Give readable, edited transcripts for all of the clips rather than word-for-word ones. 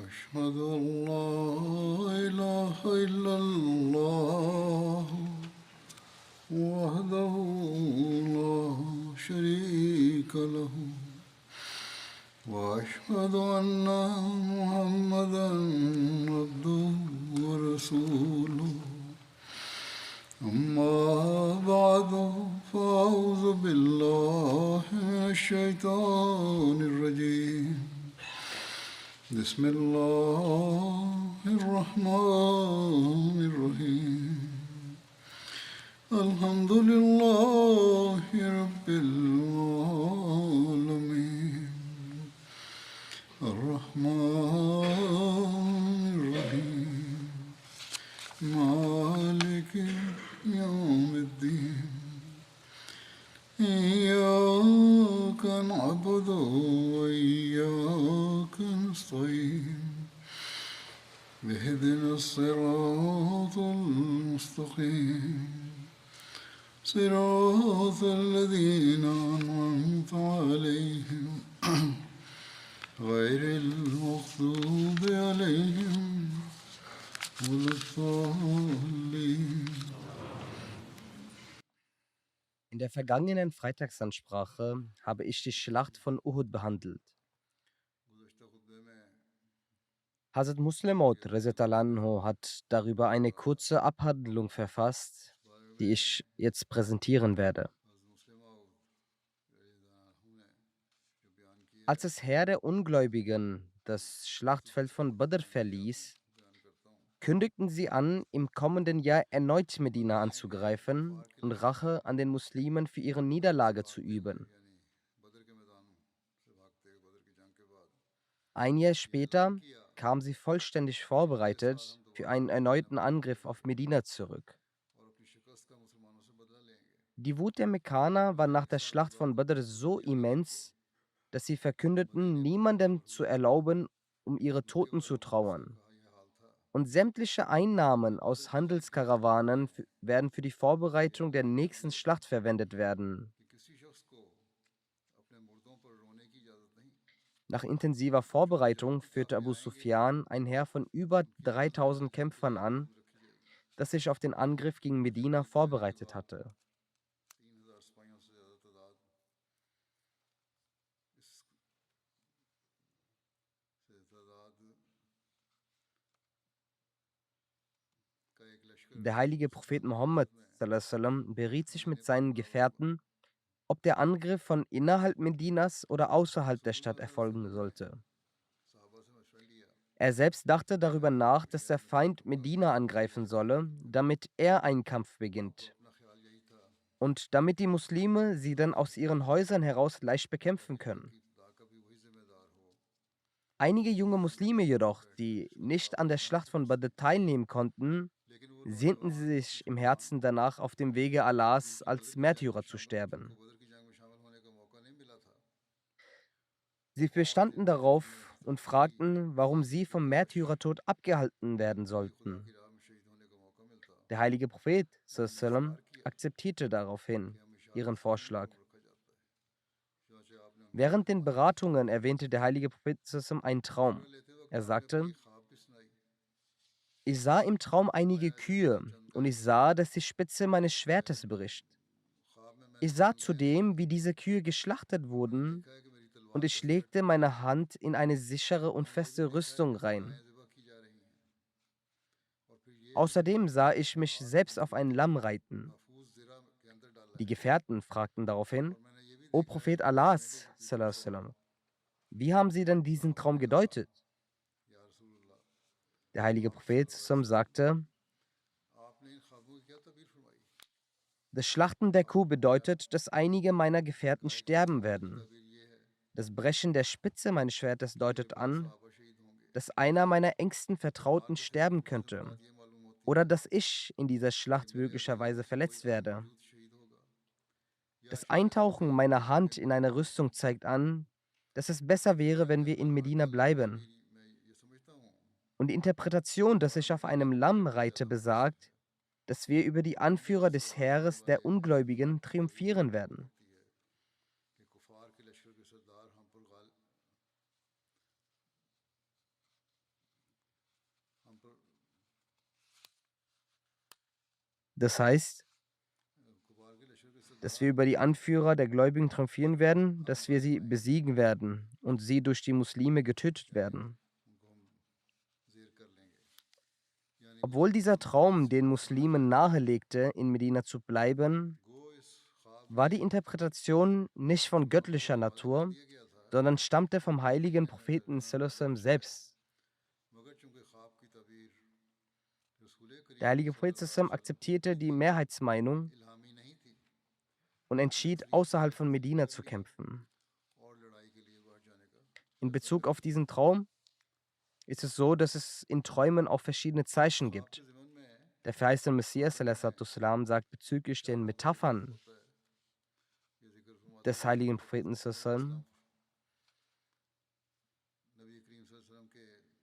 أشهد أن لا إله إلا الله وحده لا شريك له وأشهد أن محمدا عبده ورسوله أما بعد فأعوذ بالله من الشيطان الرجيم بسم الله الرحمن الرحيم الحمد لله رب العالمين الرحمن الرحيم مالك يوم الدين إياك نعبد وإياك نستعين اهدنا الصراط المستقيم صراط الذين أنعمت عليهم غير المغضوب عليهم ولا الضالين. In der vergangenen Freitagsansprache habe ich die Schlacht von Uhud behandelt. Hazrat Muslim Maud Anhu hat darüber eine kurze Abhandlung verfasst, die ich jetzt präsentieren werde. Als das Heer der Ungläubigen das Schlachtfeld von Badr verließ, kündigten sie an, im kommenden Jahr erneut Medina anzugreifen und Rache an den Muslimen für ihre Niederlage zu üben. Ein Jahr später kamen sie vollständig vorbereitet für einen erneuten Angriff auf Medina zurück. Die Wut der Mekkaner war nach der Schlacht von Badr so immens, dass sie verkündeten, niemandem zu erlauben, um ihre Toten zu trauern. Und sämtliche Einnahmen aus Handelskarawanen werden für die Vorbereitung der nächsten Schlacht verwendet werden. Nach intensiver Vorbereitung führte Abu Sufyan ein Heer von über 3000 Kämpfern an, das sich auf den Angriff gegen Medina vorbereitet hatte. Der heilige Prophet Mohammed beriet sich mit seinen Gefährten, ob der Angriff von innerhalb Medinas oder außerhalb der Stadt erfolgen sollte. Er selbst dachte darüber nach, dass der Feind Medina angreifen solle, damit er einen Kampf beginnt. Und damit die Muslime sie dann aus ihren Häusern heraus leicht bekämpfen können. Einige junge Muslime jedoch, die nicht an der Schlacht von Badr teilnehmen konnten, sehnten sie sich im Herzen danach, auf dem Wege Allahs als Märtyrer zu sterben. Sie bestanden darauf und fragten, warum sie vom Märtyrertod abgehalten werden sollten. Der heilige Prophet akzeptierte daraufhin ihren Vorschlag. Während den Beratungen erwähnte der heilige Prophet einen Traum. Er sagte: Ich sah im Traum einige Kühe und ich sah, dass die Spitze meines Schwertes bricht. Ich sah zudem, wie diese Kühe geschlachtet wurden und ich legte meine Hand in eine sichere und feste Rüstung rein. Außerdem sah ich mich selbst auf ein Lamm reiten. Die Gefährten fragten daraufhin: O Prophet Allahs, wie haben Sie denn diesen Traum gedeutet? Der heilige Prophet sagte: Das Schlachten der Kuh bedeutet, dass einige meiner Gefährten sterben werden. Das Brechen der Spitze meines Schwertes deutet an, dass einer meiner engsten Vertrauten sterben könnte oder dass ich in dieser Schlacht möglicherweise verletzt werde. Das Eintauchen meiner Hand in eine Rüstung zeigt an, dass es besser wäre, wenn wir in Medina bleiben. Und die Interpretation, dass ich auf einem Lamm reite, besagt, dass wir über die Anführer des Heeres der Ungläubigen triumphieren werden. Das heißt, dass wir über die Anführer der Gläubigen triumphieren werden, dass wir sie besiegen werden und sie durch die Muslime getötet werden. Obwohl dieser Traum den Muslimen nahelegte, in Medina zu bleiben, war die Interpretation nicht von göttlicher Natur, sondern stammte vom heiligen Propheten sallallahu alaihi wasallam selbst. Der heilige Prophet sallallahu alaihi wasallam akzeptierte die Mehrheitsmeinung und entschied, außerhalb von Medina zu kämpfen. In Bezug auf diesen Traum ist es so, dass es in Träumen auch verschiedene Zeichen gibt. Der verheißene Messias sallam, sagt bezüglich den Metaphern des heiligen Propheten sallam,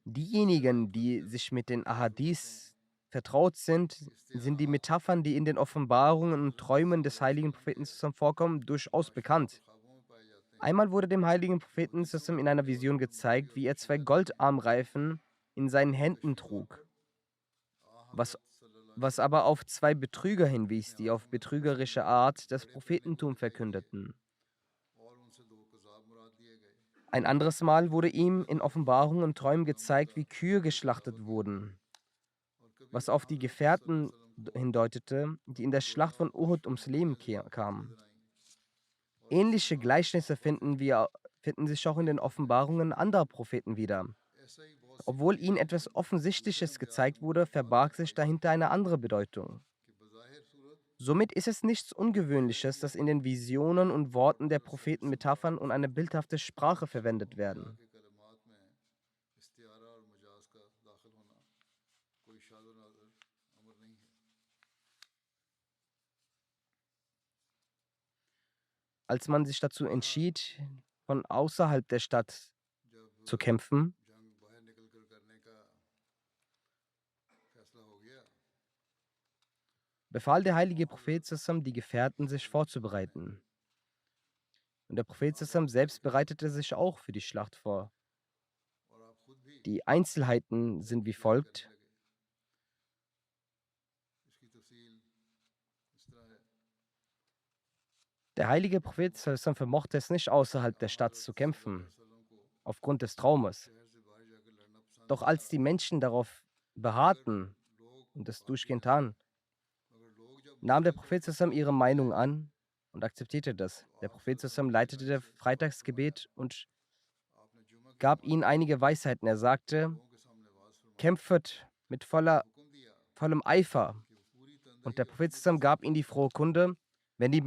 diejenigen, die sich mit den Ahadith vertraut sind, sind die Metaphern, die in den Offenbarungen und Träumen des heiligen Propheten sallam vorkommen, durchaus bekannt. Einmal wurde dem heiligen Propheten sallam in einer Vision gezeigt, wie er 2 Goldarmreifen in seinen Händen trug, was aber auf 2 Betrüger hinwies, die auf betrügerische Art das Prophetentum verkündeten. Ein anderes Mal wurde ihm in Offenbarungen und Träumen gezeigt, wie Kühe geschlachtet wurden, was auf die Gefährten hindeutete, die in der Schlacht von Uhud ums Leben kamen. Ähnliche Gleichnisse finden sich auch in den Offenbarungen anderer Propheten wieder. Obwohl ihnen etwas Offensichtliches gezeigt wurde, verbarg sich dahinter eine andere Bedeutung. Somit ist es nichts Ungewöhnliches, dass in den Visionen und Worten der Propheten Metaphern und eine bildhafte Sprache verwendet werden. Als man sich dazu entschied, von außerhalb der Stadt zu kämpfen, befahl der heilige Prophet sallam, die Gefährten sich vorzubereiten. Und der Prophet sallam selbst bereitete sich auch für die Schlacht vor. Die Einzelheiten sind wie folgt. Der heilige Prophet sallam vermochte es nicht, außerhalb der Stadt zu kämpfen, aufgrund des Traumes. Doch als die Menschen darauf beharrten und es durchgehend taten, nahm der Prophet sallam ihre Meinung an und akzeptierte das. Der Prophet sallam leitete das Freitagsgebet und gab ihnen einige Weisheiten. Er sagte: Kämpfet mit vollem Eifer. Und der Prophet sallam gab ihnen die frohe Kunde: wenn ihr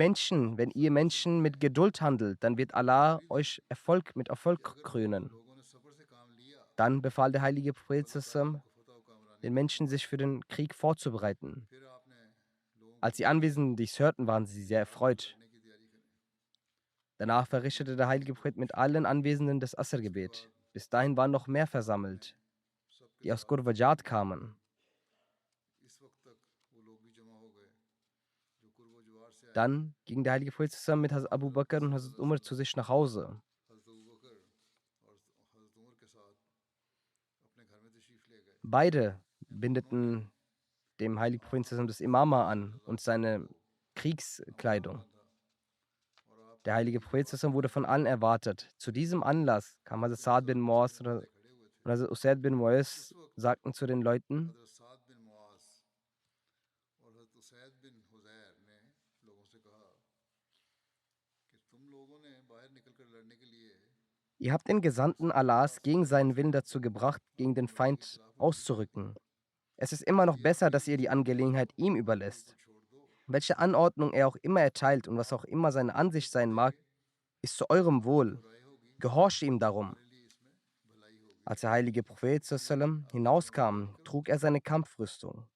Menschen mit Geduld handelt, dann wird Allah euch mit Erfolg krönen. Dann befahl der heilige Prophet sallam, den Menschen, sich für den Krieg vorzubereiten. Als die Anwesenden dies hörten, waren sie sehr erfreut. Danach verrichtete der heilige Prophet mit allen Anwesenden das Asr-Gebet. Bis dahin waren noch mehr versammelt, die aus Qurvajat kamen. Dann ging der heilige Prophet zusammen mit Hazrat Abu Bakr und Hazrat Umar zu sich nach Hause. Beide bindeten dem heiligen Propheten zusammen das Imama an und seine Kriegskleidung. Der heilige Prophet zusammen wurde von allen erwartet. Zu diesem Anlass kam Hazrat Sa'd bin Mu'az und Hazrat Usaid bin Mu'az, sagten zu den Leuten: Ihr habt den Gesandten Allahs gegen seinen Willen dazu gebracht, gegen den Feind auszurücken. Es ist immer noch besser, dass ihr die Angelegenheit ihm überlässt. Welche Anordnung er auch immer erteilt und was auch immer seine Ansicht sein mag, ist zu eurem Wohl. Gehorcht ihm darum. Als der heilige Prophet sallam hinauskam, trug er seine Kampfrüstung.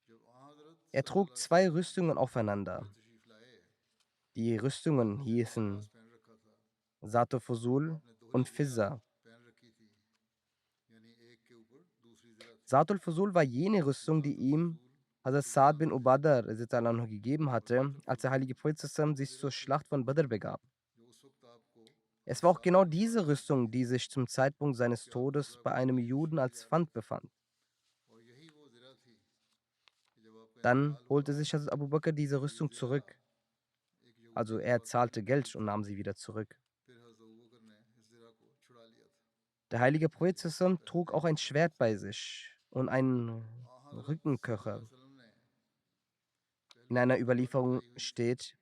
Er trug 2 Rüstungen aufeinander. Die Rüstungen hießen Sato Fusul und Fizza. Satul Fusul war jene Rüstung, die ihm Hazrat Sa'd bin Ubadah gegeben hatte, als der heilige Prophet sich zur Schlacht von Badr begab. Es war auch genau diese Rüstung, die sich zum Zeitpunkt seines Todes bei einem Juden als Pfand befand. Dann holte sich Hazrat Abu Bakr diese Rüstung zurück. Also er zahlte Geld und nahm sie wieder zurück. Der heilige Prophet sallam trug auch ein Schwert bei sich und einen Rückenköcher. In einer Überlieferung steht,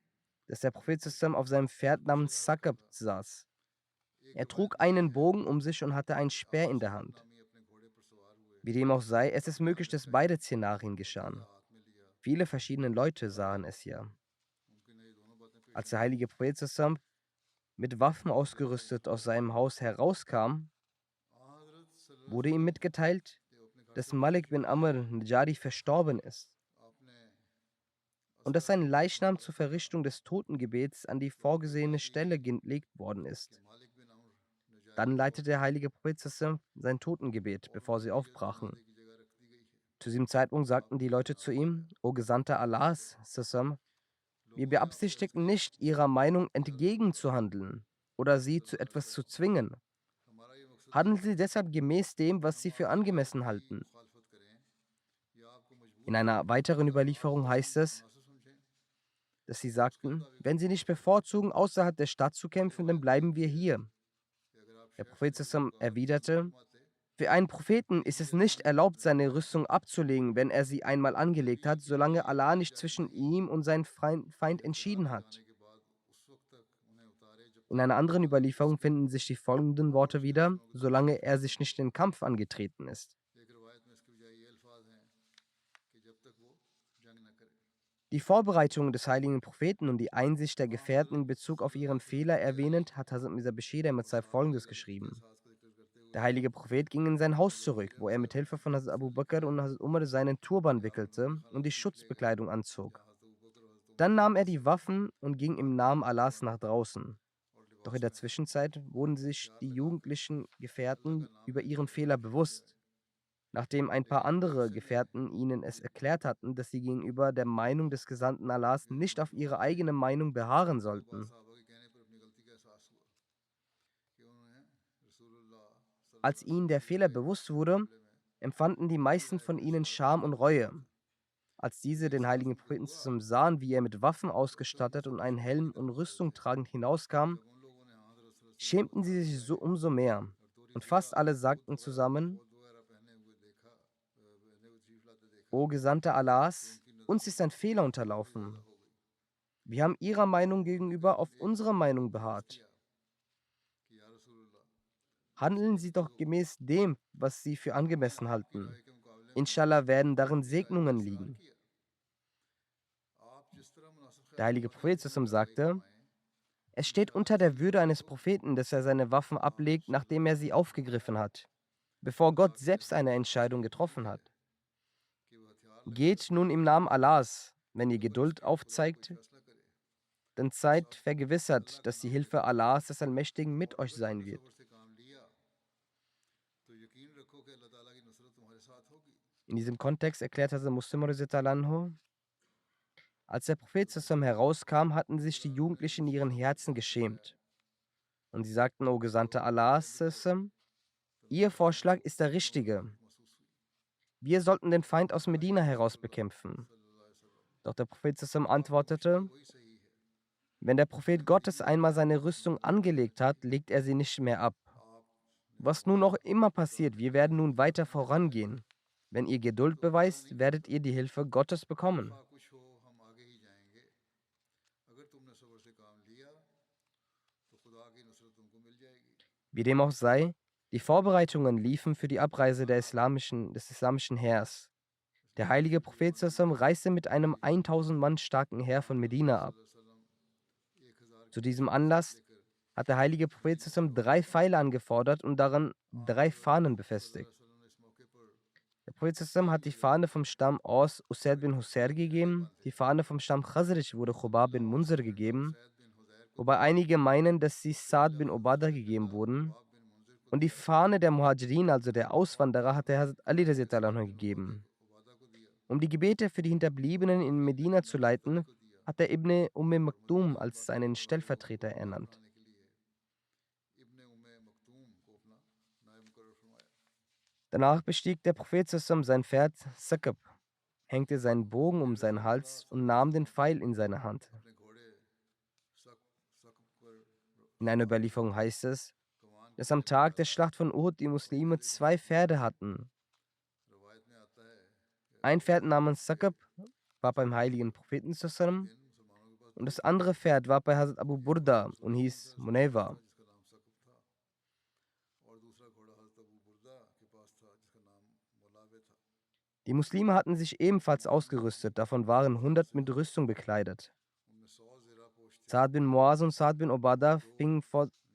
dass der Prophet sallam auf seinem Pferd namens Sakab saß. Er trug einen Bogen um sich und hatte einen Speer in der Hand. Wie dem auch sei, es ist möglich, dass beide Szenarien geschahen. Viele verschiedene Leute sahen es ja. Als der heilige Prophet sallam mit Waffen ausgerüstet aus seinem Haus herauskam, wurde ihm mitgeteilt, dass Malik bin Amr Najari verstorben ist und dass sein Leichnam zur Verrichtung des Totengebets an die vorgesehene Stelle gelegt worden ist. Dann leitete der heilige Prophet sallam sein Totengebet, bevor sie aufbrachen. Zu diesem Zeitpunkt sagten die Leute zu ihm: O Gesandter Allahs, sallam, wir beabsichtigen nicht, ihrer Meinung entgegenzuhandeln oder sie zu etwas zu zwingen. Handeln Sie deshalb gemäß dem, was Sie für angemessen halten. In einer weiteren Überlieferung heißt es, dass sie sagten: Wenn Sie nicht bevorzugen, außerhalb der Stadt zu kämpfen, dann bleiben wir hier. Der Prophet sallam erwiderte: Für einen Propheten ist es nicht erlaubt, seine Rüstung abzulegen, wenn er sie einmal angelegt hat, solange Allah nicht zwischen ihm und seinem Feind entschieden hat. In einer anderen Überlieferung finden sich die folgenden Worte wieder: Solange er sich nicht in den Kampf angetreten ist. Die Vorbereitungen des heiligen Propheten und die Einsicht der Gefährten in Bezug auf ihren Fehler erwähnend, hat Hazrat Mirza Bashir Ahmad Sahib Folgendes geschrieben: Der heilige Prophet ging in sein Haus zurück, wo er mit Hilfe von Hazrat Abu Bakr und Hazrat Umar seinen Turban wickelte und die Schutzbekleidung anzog. Dann nahm er die Waffen und ging im Namen Allahs nach draußen. Doch in der Zwischenzeit wurden sich die jugendlichen Gefährten über ihren Fehler bewusst, nachdem ein paar andere Gefährten ihnen es erklärt hatten, dass sie gegenüber der Meinung des Gesandten Allahs nicht auf ihre eigene Meinung beharren sollten. Als ihnen der Fehler bewusst wurde, empfanden die meisten von ihnen Scham und Reue. Als diese den heiligen Propheten zusammen sahen, wie er mit Waffen ausgestattet und einen Helm und Rüstung tragend hinauskam, schämten sie sich so umso mehr. Und fast alle sagten zusammen: O Gesandter Allahs, uns ist ein Fehler unterlaufen. Wir haben Ihrer Meinung gegenüber auf unserer Meinung beharrt. Handeln Sie doch gemäß dem, was Sie für angemessen halten. Inshallah werden darin Segnungen liegen. Der heilige Prophet sallam sagte: Es steht unter der Würde eines Propheten, dass er seine Waffen ablegt, nachdem er sie aufgegriffen hat, bevor Gott selbst eine Entscheidung getroffen hat. Geht nun im Namen Allahs, wenn ihr Geduld aufzeigt, dann seid vergewissert, dass die Hilfe Allahs des Allmächtigen mit euch sein wird. In diesem Kontext erklärt Hazrat Muslim anhu: Als der Prophet zusammen herauskam, hatten sich die Jugendlichen in ihren Herzen geschämt. Und sie sagten: O Gesandter Allahs, Ihr Vorschlag ist der richtige. Wir sollten den Feind aus Medina heraus bekämpfen. Doch der Prophet antwortete: Wenn der Prophet Gottes einmal seine Rüstung angelegt hat, legt er sie nicht mehr ab. Was nun auch immer passiert, wir werden nun weiter vorangehen. Wenn ihr Geduld beweist, werdet ihr die Hilfe Gottes bekommen. Wie dem auch sei, die Vorbereitungen liefen für die Abreise des islamischen Heers. Der heilige Prophet sallam reiste mit einem 1000 Mann starken Heer von Medina ab. Zu diesem Anlass hat der heilige Prophet sallam 3 Pfeile angefordert und daran 3 Fahnen befestigt. Der Prophet sallam hat die Fahne vom Stamm Aus Usaid bin Husayr gegeben, die Fahne vom Stamm Khazraj wurde Khubab bin Munzir gegeben, wobei einige meinen, dass sie Saad bin Ubadah gegeben wurden, und die Fahne der Muhajirin, also der Auswanderer, hat der Hazrat Ali radhiyallahu anhu gegeben. Um die Gebete für die Hinterbliebenen in Medina zu leiten, hat er Ibn Maktum als seinen Stellvertreter ernannt. Danach bestieg der Prophet sallam sein Pferd Sakab. hängte seinen Bogen um seinen Hals und nahm den Pfeil in seine Hand. In einer Überlieferung heißt es, dass am Tag der Schlacht von Uhud die Muslime 2 Pferde hatten. Ein Pferd namens Sakab war beim heiligen Propheten zusammen und das andere Pferd war bei Hazrat Abu Burda und hieß Muneva. Die Muslime hatten sich ebenfalls ausgerüstet, davon waren 100 mit Rüstung bekleidet. Saad bin Muaz und Saad bin Obada fingen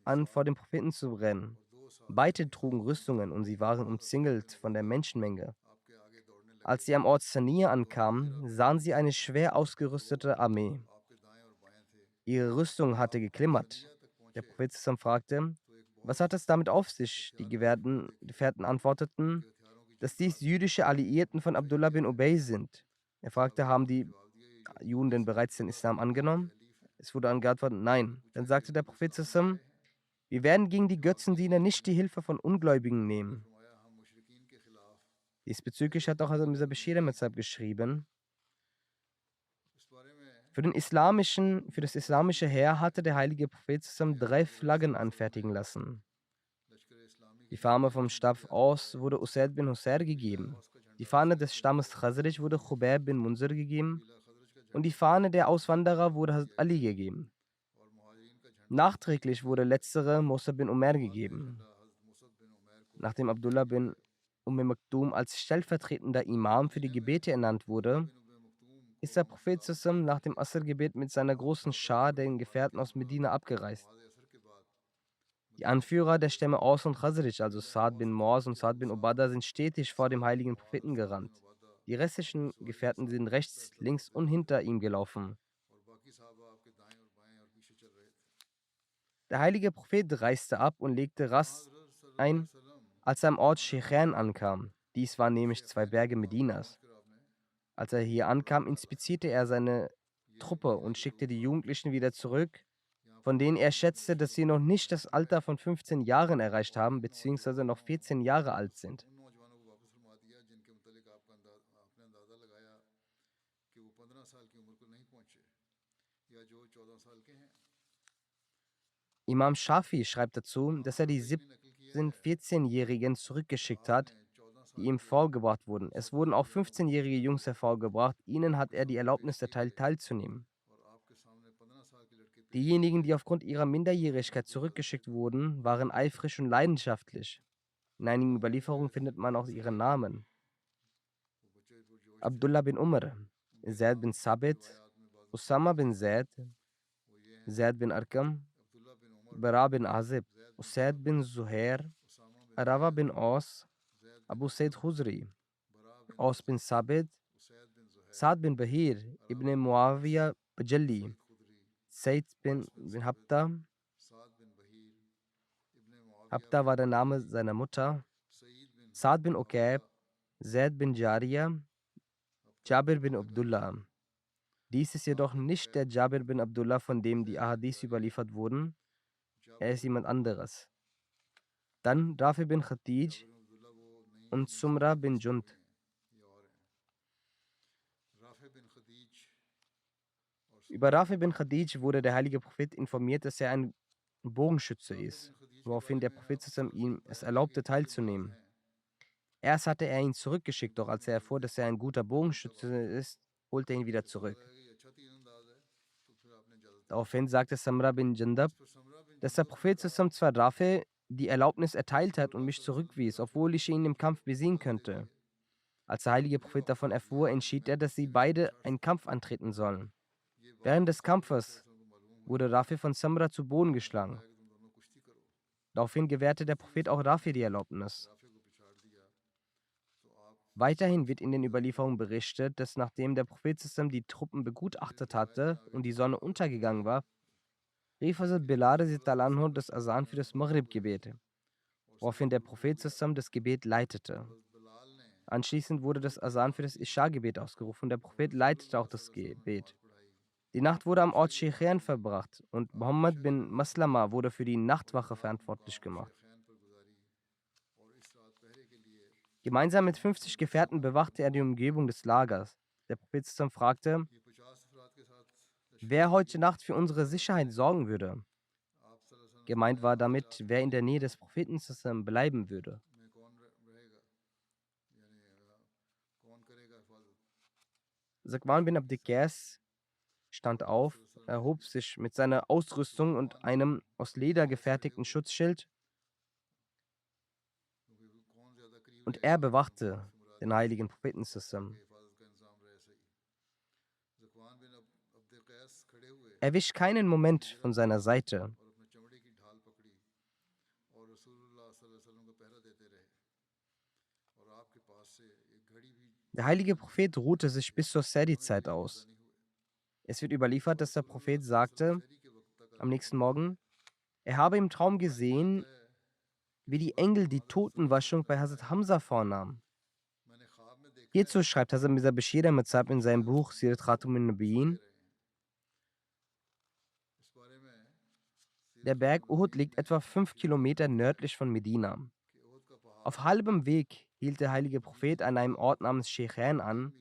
an, vor dem Propheten zu rennen. Beide trugen Rüstungen und sie waren umzingelt von der Menschenmenge. Als sie am Ort Saniya ankamen, sahen sie eine schwer ausgerüstete Armee. Ihre Rüstung hatte geklimmert. Der Prophet zusammen fragte, was hat es damit auf sich? Die Gefährten antworteten, dass dies jüdische Alliierten von Abdullah bin Ubay sind. Er fragte, haben die Juden denn bereits den Islam angenommen? Es wurde geantwortet, nein. Dann sagte der Prophet zusammen, wir werden gegen die Götzendiener nicht die Hilfe von Ungläubigen nehmen. Diesbezüglich hat auch Hazrat Mirza Bashir Ahmad geschrieben, für das islamische Heer hatte der heilige Prophet zusammen 3 Flaggen anfertigen lassen. Die Fahne vom Stamm Aus wurde Usaid bin Husayr gegeben. Die Fahne des Stammes Khazraj wurde Khubayb bin Munzir gegeben. Und die Fahne der Auswanderer wurde Hazrat Ali gegeben. Nachträglich wurde letztere Musa bin Umar gegeben. Nachdem Abdullah bin Maktum als stellvertretender Imam für die Gebete ernannt wurde, ist der Prophet zusammen nach dem Asr-Gebet mit seiner großen Schar den Gefährten aus Medina abgereist. Die Anführer der Stämme Aus und Khazraj, also Saad bin Muaz und Saad bin Ubada, sind stetig vor dem heiligen Propheten gerannt. Die restlichen Gefährten sind rechts, links und hinter ihm gelaufen. Der heilige Prophet reiste ab und legte Rast ein, als er am Ort Sheikhan ankam. Dies waren nämlich 2 Berge Medinas. Als er hier ankam, inspizierte er seine Truppe und schickte die Jugendlichen wieder zurück, von denen er schätzte, dass sie noch nicht das Alter von 15 Jahren erreicht haben, beziehungsweise noch 14 Jahre alt sind. Imam Shafi schreibt dazu, dass er die 17-, 14-Jährigen zurückgeschickt hat, die ihm vorgebracht wurden. Es wurden auch 15-jährige Jungs hervorgebracht. Ihnen hat er die Erlaubnis erteilt, teilzunehmen. Diejenigen, die aufgrund ihrer Minderjährigkeit zurückgeschickt wurden, waren eifrig und leidenschaftlich. In einigen Überlieferungen findet man auch ihre Namen. Abdullah bin Umar, Zaid bin Sabit, Usama bin Zaid, Zaid bin Arkam, Bara bin Azib, Usaid bin Zuhair, Arawa bin Aus, Abu Said Khuzri, Aus bin Sabit, Saad bin Bahir, Ibn Muawiyah Bajalli, Said bin Habta. Habta war der Name seiner Mutter. Saad bin Uqayb, Zaid bin Jariya, Jabir bin Abdullah. Dies ist jedoch nicht der Jabir bin Abdullah, von dem die Ahadith überliefert wurden. Er ist jemand anderes. Dann Rafi bin Khatij und Sumra bin Jund. Über Rafi bin Khadij wurde der heilige Prophet informiert, dass er ein Bogenschütze ist, woraufhin der Prophet zusammen ihm es erlaubte, teilzunehmen. Erst hatte er ihn zurückgeschickt, doch als er erfuhr, dass er ein guter Bogenschütze ist, holte er ihn wieder zurück. Daraufhin sagte Samra bin Jandab, dass der Prophet zusammen zwar Rafi die Erlaubnis erteilt hat und mich zurückwies, obwohl ich ihn im Kampf besiegen könnte. Als der heilige Prophet davon erfuhr, entschied er, dass sie beide einen Kampf antreten sollen. Während des Kampfes wurde Rafi von Samra zu Boden geschlagen. Daraufhin gewährte der Prophet auch Rafi die Erlaubnis. Weiterhin wird in den Überlieferungen berichtet, dass nachdem der Prophet zusammen die Truppen begutachtet hatte und die Sonne untergegangen war, rief Hazrat Bilal anhu das Asan für das Maghrib-Gebet, woraufhin der Prophet zusammen das Gebet leitete. Anschließend wurde das Asan für das Isha-Gebet ausgerufen und der Prophet leitete auch das Gebet. Die Nacht wurde am Ort Sheikhan verbracht und Muhammad bin Maslama wurde für die Nachtwache verantwortlich gemacht. Gemeinsam mit 50 Gefährten bewachte er die Umgebung des Lagers. Der Prophet zusammen fragte, wer heute Nacht für unsere Sicherheit sorgen würde. Gemeint war damit, wer in der Nähe des Propheten zusammen bleiben würde. Zakwan bin Abdiqas stand auf, erhob sich mit seiner Ausrüstung und einem aus Leder gefertigten Schutzschild und er bewachte den heiligen Propheten zusammen. Er wich keinen Moment von seiner Seite. Der heilige Prophet ruhte sich bis zur Sadi-Zeit aus. Es wird überliefert, dass der Prophet sagte am nächsten Morgen, er habe im Traum gesehen, wie die Engel die Totenwaschung bei Hazrat Hamza vornahmen. Hierzu schreibt Hazrat Mirza Bashir Ahmad Sahib in seinem Buch Sirat Khatum an-Nabiyyin, der Berg Uhud liegt etwa 5 Kilometer nördlich von Medina. Auf halbem Weg hielt der heilige Prophet an einem Ort namens Sheikhain an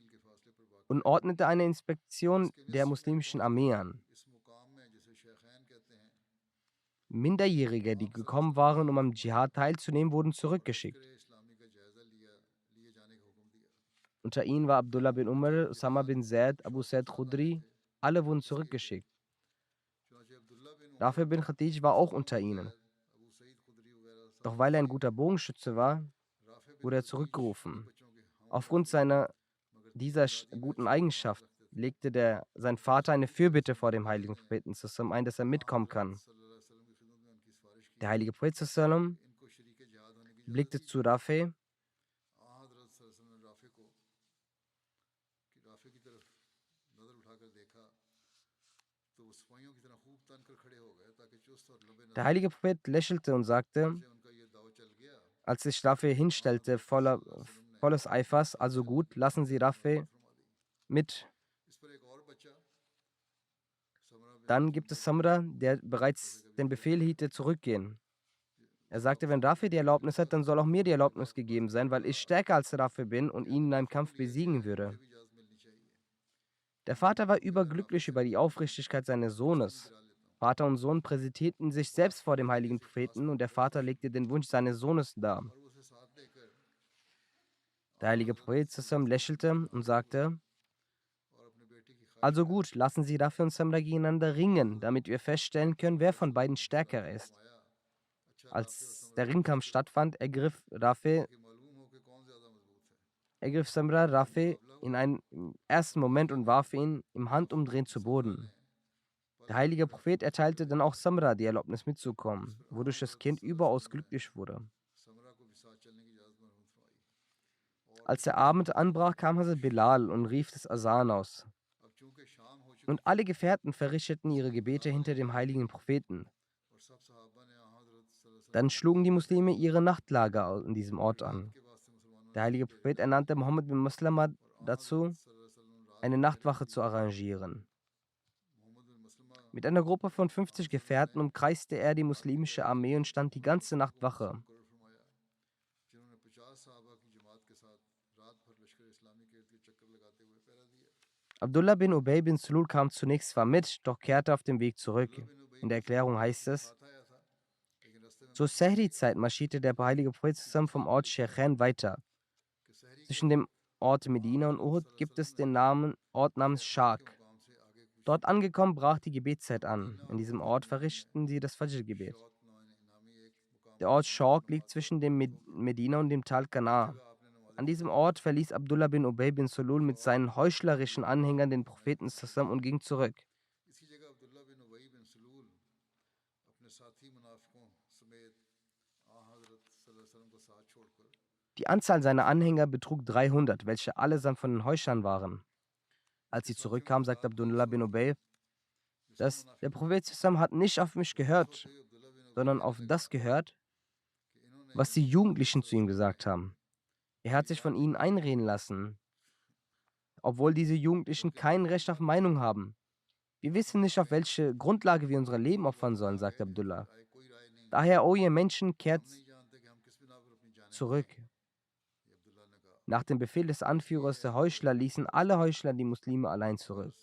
und ordnete eine Inspektion der muslimischen Armee an. Minderjährige, die gekommen waren, um am Dschihad teilzunehmen, wurden zurückgeschickt. Unter ihnen war Abdullah bin Umar, Usama bin Zaid, Abu Said Khudri. Alle wurden zurückgeschickt. Rafi bin Khatij war auch unter ihnen. Doch weil er ein guter Bogenschütze war, wurde er zurückgerufen. Aufgrund dieser guten Eigenschaft legte sein Vater eine Fürbitte vor dem heiligen Propheten zusammen ein, dass er mitkommen kann. Der heilige Prophet zusammen blickte zu Rafi Der heilige Prophet lächelte und sagte, als sich Rafi hinstellte, volles Eifers, also gut, lassen Sie Rafi mit. Dann gibt es Samra, der bereits den Befehl hielt, zurückgehen. Er sagte, wenn Rafi die Erlaubnis hat, dann soll auch mir die Erlaubnis gegeben sein, weil ich stärker als Rafi bin und ihn in einem Kampf besiegen würde. Der Vater war überglücklich über die Aufrichtigkeit seines Sohnes. Vater und Sohn präsentierten sich selbst vor dem heiligen Propheten und der Vater legte den Wunsch seines Sohnes dar. Der heilige Prophet zusammen lächelte und sagte, also gut, lassen Sie Rafi und Samra gegeneinander ringen, damit wir feststellen können, wer von beiden stärker ist. Als der Ringkampf stattfand, ergriff Samra Rafi in einem ersten Moment und warf ihn im Handumdrehen zu Boden. Der heilige Prophet erteilte dann auch Samra die Erlaubnis mitzukommen, wodurch das Kind überaus glücklich wurde. Als der Abend anbrach, kam Hazrat Bilal und rief das Asan aus. Und alle Gefährten verrichteten ihre Gebete hinter dem heiligen Propheten. Dann schlugen die Muslime ihre Nachtlager in diesem Ort an. Der heilige Prophet ernannte Muhammad bin Maslama dazu, eine Nachtwache zu arrangieren. Mit einer Gruppe von 50 Gefährten umkreiste er die muslimische Armee und stand die ganze Nacht Wache. Abdullah bin Ubay bin Sulul kam zunächst zwar mit, doch kehrte auf dem Weg zurück. In der Erklärung heißt es, zur Sehri-Zeit marschierte der heilige Prophet zusammen vom Ort Sheikhain weiter. Zwischen dem Ort Medina und Uhud gibt es den Ort namens Shak. Dort angekommen, brach die Gebetszeit an. In diesem Ort verrichteten sie das Fajr-Gebet. Der Ort Shak liegt zwischen dem Medina und dem Tal Kana. An diesem Ort verließ Abdullah bin Ubay bin Sulul mit seinen heuchlerischen Anhängern den Propheten zusammen und ging zurück. Die Anzahl seiner Anhänger betrug 300, welche allesamt von den Heuchlern waren. Als sie zurückkamen, sagte Abdullah bin Ubay, dass der Prophet zusammen hat nicht auf mich gehört, sondern auf das gehört, was die Jugendlichen zu ihm gesagt haben. Er hat sich von ihnen einreden lassen, obwohl diese Jugendlichen kein Recht auf Meinung haben. Wir wissen nicht, auf welche Grundlage wir unser Leben opfern sollen, sagte Abdullah. Daher, o ihr Menschen, kehrt zurück. Nach dem Befehl des Anführers der Heuchler ließen alle Heuchler die Muslime allein zurück.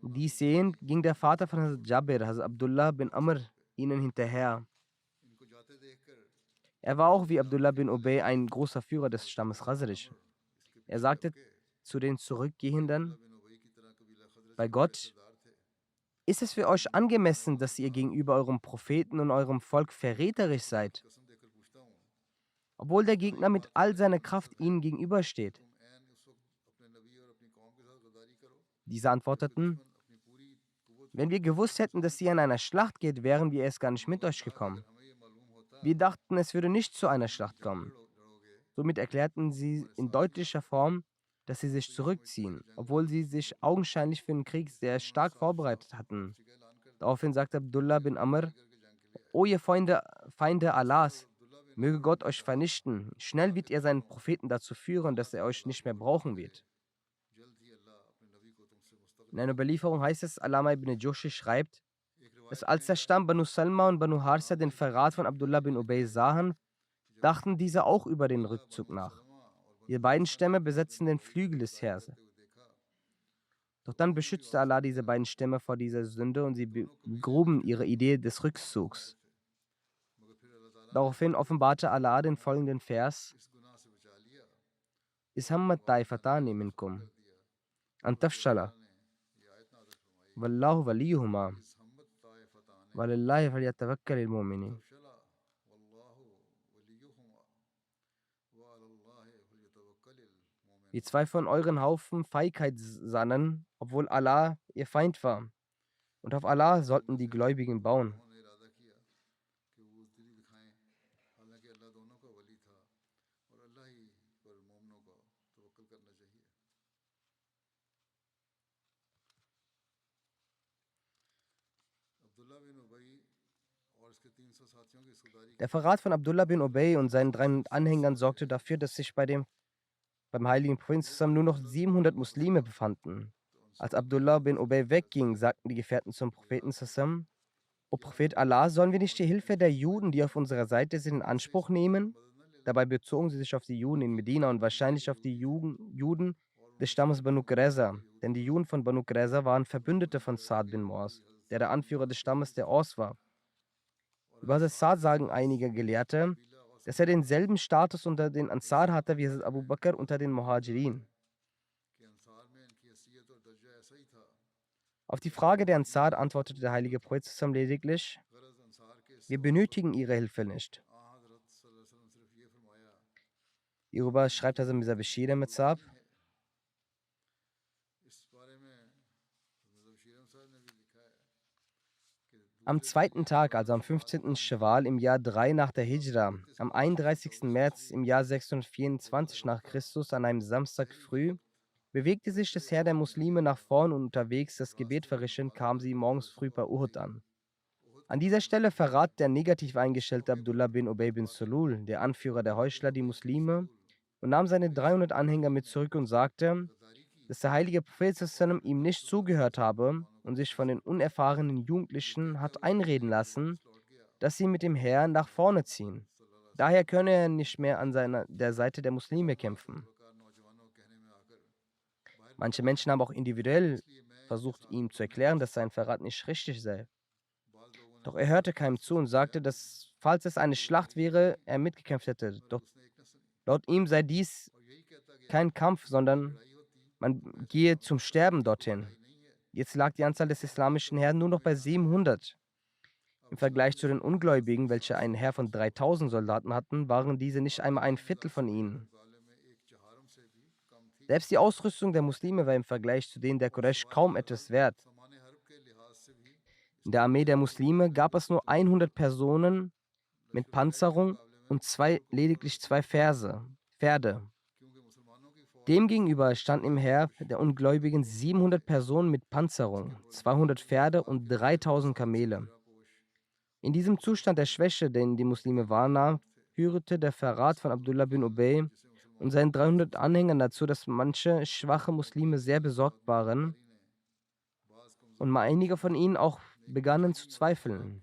Dies sehend ging der Vater von Hazrat Jabir, Hazrat Abdullah bin Amr, ihnen hinterher. Er war auch wie Abdullah bin Ubay ein großer Führer des Stammes Khazraj. Er sagte zu den Zurückgehenden: Bei Gott, ist es für euch angemessen, dass ihr gegenüber eurem Propheten und eurem Volk verräterisch seid, obwohl der Gegner mit all seiner Kraft ihnen gegenübersteht? Diese antworteten: Wenn wir gewusst hätten, dass ihr in einer Schlacht geht, wären wir erst gar nicht mit euch gekommen. Wir dachten, es würde nicht zu einer Schlacht kommen. Somit erklärten sie in deutlicher Form, dass sie sich zurückziehen, obwohl sie sich augenscheinlich für den Krieg sehr stark vorbereitet hatten. Daraufhin sagte Abdullah bin Amr: O ihr Feinde Allahs, möge Gott euch vernichten. Schnell wird er seinen Propheten dazu führen, dass er euch nicht mehr brauchen wird. In einer Überlieferung heißt es, Allama ibn Joshi schreibt, dass als der Stamm Banu Salma und Banu Harsa den Verrat von Abdullah bin Ubay sahen, dachten diese auch über den Rückzug nach. Die beiden Stämme besetzten den Flügel des Heeres. Doch dann beschützte Allah diese beiden Stämme vor dieser Sünde und sie begruben ihre Idee des Rückzugs. Daraufhin offenbarte Allah den folgenden Vers: Ishammat taifatani minkum antafshala wallahu waliyuhuma walillahi falyatawakkalil mu'minin. Wie zwei von euren Haufen Feigheit sannen, obwohl Allah ihr Feind war. Und auf Allah sollten die Gläubigen bauen. Der Verrat von Abdullah bin Ubay und seinen 300 Anhängern sorgte dafür, dass sich beim heiligen Propheten zusammen nur noch 700 Muslime befanden. Als Abdullah bin Ubay wegging, sagten die Gefährten zum Propheten zusammen: O Prophet Allah, sollen wir nicht die Hilfe der Juden, die auf unserer Seite sind, in Anspruch nehmen? Dabei bezogen sie sich auf die Juden in Medina und wahrscheinlich auf die Juden des Stammes Banu Qurayza, denn die Juden von Banu Qurayza waren Verbündete von Sa'd bin Mu'az, der Anführer des Stammes der Aus war. Über Hazrat Sa'd sagen einige Gelehrte, dass er denselben Status unter den Ansar hatte wie Hazrat Abu Bakr unter den Muhajirin. Auf die Frage der Ansar antwortete der heilige Prophet lediglich: Wir benötigen ihre Hilfe nicht. Hierüber schreibt Hazrat Mirza Bashir Ahmad Sahib: Am zweiten Tag, also am 15. Schawwal im Jahr 3 nach der Hijra, am 31. März im Jahr 624 nach Christus, an einem Samstag früh, bewegte sich das Heer der Muslime nach vorn und unterwegs das Gebet verrichtend kamen sie morgens früh bei Uhud an. An dieser Stelle verrat der negativ eingestellte Abdullah bin Ubay bin Sulul, der Anführer der Heuchler, die Muslime und nahm seine 300 Anhänger mit zurück und sagte, dass der heilige Prophet sallam ihm nicht zugehört habe und sich von den unerfahrenen Jugendlichen hat einreden lassen, dass sie mit dem Heer nach vorne ziehen. Daher könne er nicht mehr an der Seite der Muslime kämpfen. Manche Menschen haben auch individuell versucht, ihm zu erklären, dass sein Verrat nicht richtig sei. Doch er hörte keinem zu und sagte, dass, falls es eine Schlacht wäre, er mitgekämpft hätte. Doch laut ihm sei dies kein Kampf, sondern man gehe zum Sterben dorthin. Jetzt lag die Anzahl des islamischen Heeren nur noch bei 700. Im Vergleich zu den Ungläubigen, welche ein Heer von 3000 Soldaten hatten, waren diese nicht einmal ein Viertel von ihnen. Selbst die Ausrüstung der Muslime war im Vergleich zu denen der Quraysh kaum etwas wert. In der Armee der Muslime gab es nur 100 Personen mit Panzerung und lediglich zwei Pferde. Demgegenüber standen im Heer der Ungläubigen 700 Personen mit Panzerung, 200 Pferde und 3000 Kamele. In diesem Zustand der Schwäche, den die Muslime wahrnahmen, führte der Verrat von Abdullah bin Ubay und seinen 300 Anhängern dazu, dass manche schwache Muslime sehr besorgt waren und einige von ihnen auch begannen zu zweifeln.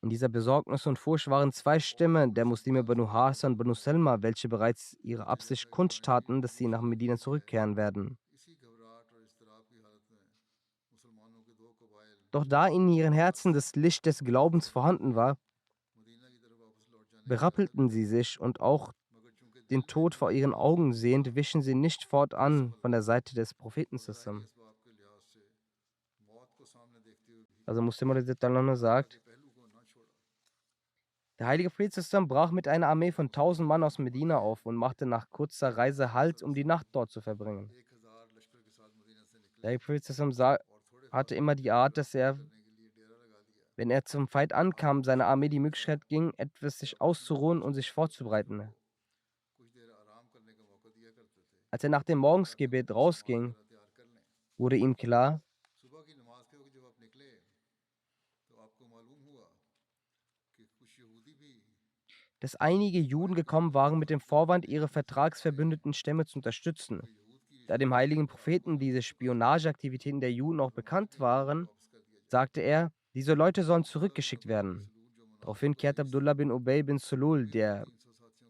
In dieser Besorgnis und Furcht waren zwei Stämme der Muslime Banu Harsa und Banu Salma, welche bereits ihre Absicht kundtaten, dass sie nach Medina zurückkehren werden. Doch da in ihren Herzen das Licht des Glaubens vorhanden war, berappelten sie sich und auch den Tod vor ihren Augen sehend, wichen sie nicht fortan von der Seite des Propheten. Also Muslim radhiyallahu sagt, der heilige Prophet brach mit einer Armee von 1000 Mann aus Medina auf und machte nach kurzer Reise Halt, um die Nacht dort zu verbringen. Der heilige Prophet hatte immer die Art, dass er, wenn er zum Feind ankam, seiner Armee die Möglichkeit ging, etwas sich auszuruhen und sich vorzubereiten. Als er nach dem Morgensgebet rausging, wurde ihm klar, dass einige Juden gekommen waren mit dem Vorwand, ihre vertragsverbündeten Stämme zu unterstützen. Da dem heiligen Propheten diese Spionageaktivitäten der Juden auch bekannt waren, sagte er, diese Leute sollen zurückgeschickt werden. Daraufhin kehrte Abdullah bin Ubay bin Sulul, der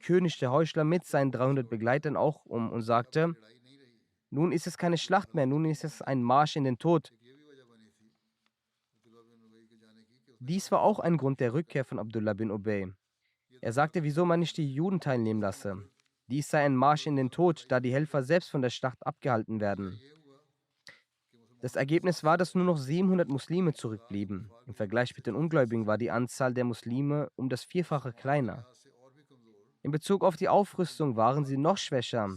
König der Heuchler, mit seinen 300 Begleitern auch um und sagte, nun ist es keine Schlacht mehr, nun ist es ein Marsch in den Tod. Dies war auch ein Grund der Rückkehr von Abdullah bin Ubay. Er sagte, wieso man nicht die Juden teilnehmen lasse. Dies sei ein Marsch in den Tod, da die Helfer selbst von der Schlacht abgehalten werden. Das Ergebnis war, dass nur noch 700 Muslime zurückblieben. Im Vergleich mit den Ungläubigen war die Anzahl der Muslime um das Vierfache kleiner. In Bezug auf die Aufrüstung waren sie noch schwächer,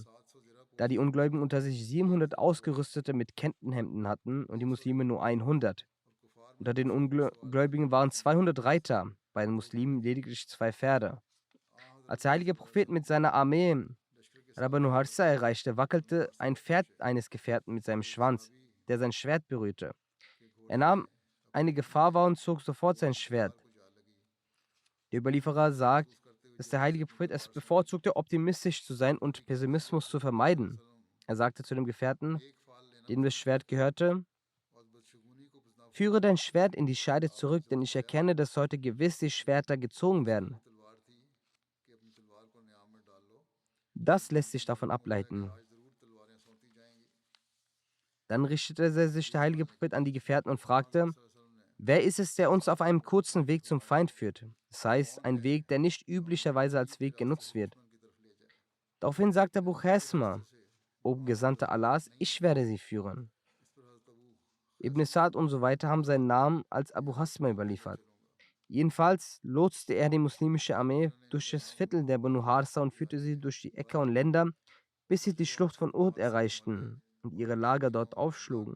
da die Ungläubigen unter sich 700 Ausgerüstete mit Kettenhemden hatten und die Muslime nur 100. Unter den Ungläubigen waren 200 Reiter, bei den Muslimen lediglich 2 Pferde. Als der heilige Prophet mit seiner Armee Banu Harsa erreichte, wackelte ein Pferd eines Gefährten mit seinem Schwanz, der sein Schwert berührte. Er nahm eine Gefahr wahr und zog sofort sein Schwert. Der Überlieferer sagt, dass der heilige Prophet es bevorzugte, optimistisch zu sein und Pessimismus zu vermeiden. Er sagte zu dem Gefährten, dem das Schwert gehörte, führe dein Schwert in die Scheide zurück, denn ich erkenne, dass heute gewiss die Schwerter gezogen werden. Das lässt sich davon ableiten. Dann richtete sich der heilige Prophet an die Gefährten und fragte, wer ist es, der uns auf einem kurzen Weg zum Feind führt? Das heißt, ein Weg, der nicht üblicherweise als Weg genutzt wird. Daraufhin sagte Abu Chasma, O Gesandter Allahs, ich werde sie führen. Ibn Sa'd und so weiter haben seinen Namen als Abu Hasma überliefert. Jedenfalls lotste er die muslimische Armee durch das Viertel der Banu Harsa und führte sie durch die Äcker und Länder, bis sie die Schlucht von Uhud erreichten und ihre Lager dort aufschlugen.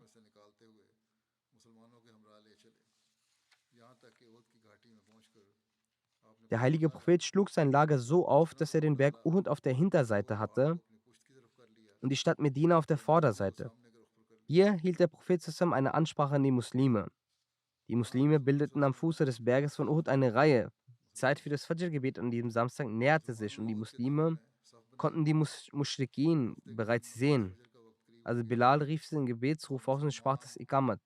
Der heilige Prophet schlug sein Lager so auf, dass er den Berg Uhud auf der Hinterseite hatte und die Stadt Medina auf der Vorderseite. Hier hielt der Prophet zusammen eine Ansprache an die Muslime. Die Muslime bildeten am Fuße des Berges von Uhud eine Reihe. Die Zeit für das Fajr-Gebet an diesem Samstag näherte sich und die Muslime konnten die Muschrikin bereits sehen. Also Bilal rief den Gebetsruf aus und sprach das Iqamat.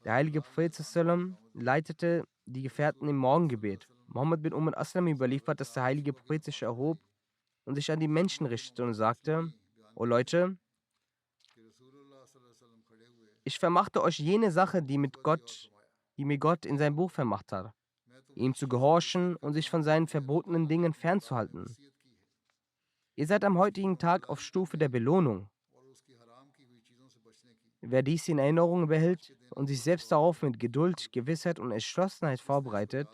Der heilige Prophet sallam leitete die Gefährten im Morgengebet. Mohammed bin Aslam überliefert, dass der heilige Prophet sich erhob und sich an die Menschen richtete und sagte, O Leute, ich vermachte euch jene Sache, die mir Gott in sein Buch vermacht hat, ihm zu gehorchen und sich von seinen verbotenen Dingen fernzuhalten. Ihr seid am heutigen Tag auf Stufe der Belohnung. Wer dies in Erinnerung behält und sich selbst darauf mit Geduld, Gewissheit und Entschlossenheit vorbereitet,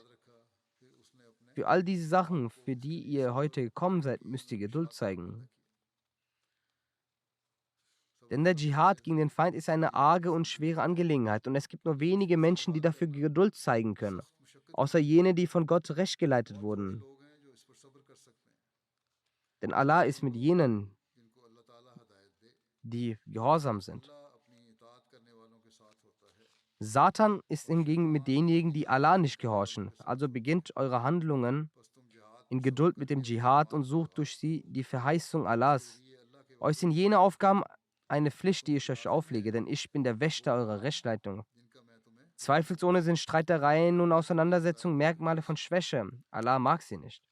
für all diese Sachen, für die ihr heute gekommen seid, müsst ihr Geduld zeigen. Denn der Dschihad gegen den Feind ist eine arge und schwere Angelegenheit und es gibt nur wenige Menschen, die dafür Geduld zeigen können, außer jene, die von Gott recht geleitet wurden. Denn Allah ist mit jenen, die gehorsam sind. Satan ist hingegen mit denjenigen, die Allah nicht gehorchen. Also beginnt eure Handlungen in Geduld mit dem Dschihad und sucht durch sie die Verheißung Allahs. Euch sind jene Aufgaben eine Pflicht, die ich euch auflege, denn ich bin der Wächter eurer Rechtsleitung. Zweifelsohne sind Streitereien und Auseinandersetzungen Merkmale von Schwäche. Allah mag sie nicht.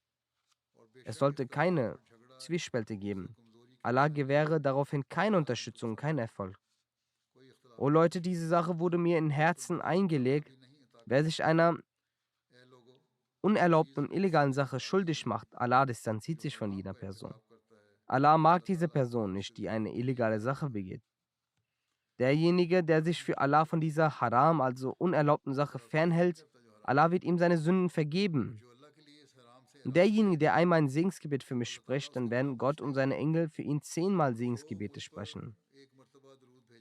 Es sollte keine Zwiespälte geben. Allah gewähre daraufhin keine Unterstützung, keinen Erfolg. O Leute, diese Sache wurde mir in Herzen eingelegt. Wer sich einer unerlaubten und illegalen Sache schuldig macht, Allah distanziert sich von jeder Person. Allah mag diese Person nicht, die eine illegale Sache begeht. Derjenige, der sich für Allah von dieser Haram, also unerlaubten Sache fernhält, Allah wird ihm seine Sünden vergeben. Und derjenige, der einmal ein Segensgebet für mich spricht, dann werden Gott und seine Engel für ihn 10-mal Segensgebete sprechen.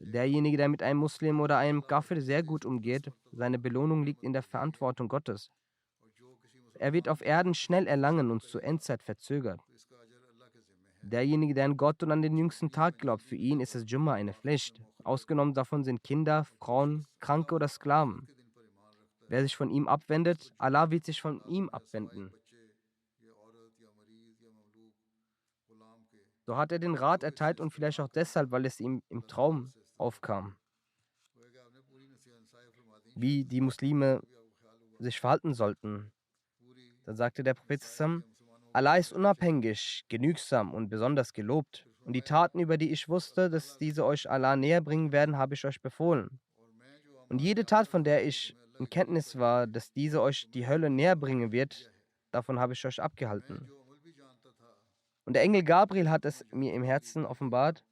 Derjenige, der mit einem Muslim oder einem Kafir sehr gut umgeht, seine Belohnung liegt in der Verantwortung Gottes. Er wird auf Erden schnell erlangen und zur Endzeit verzögert. Derjenige, der an Gott und an den jüngsten Tag glaubt, für ihn ist das Jumma eine Pflicht. Ausgenommen davon sind Kinder, Frauen, Kranke oder Sklaven. Wer sich von ihm abwendet, Allah wird sich von ihm abwenden. So hat er den Rat erteilt und vielleicht auch deshalb, weil es ihm im Traum aufkam, wie die Muslime sich verhalten sollten. Dann sagte der Prophet zusammen: Allah ist unabhängig, genügsam und besonders gelobt. Und die Taten, über die ich wusste, dass diese euch Allah näher bringen werden, habe ich euch befohlen. Und jede Tat, von der ich in Kenntnis war, dass diese euch die Hölle näher bringen wird, davon habe ich euch abgehalten. Und der Engel Gabriel hat es mir im Herzen offenbart,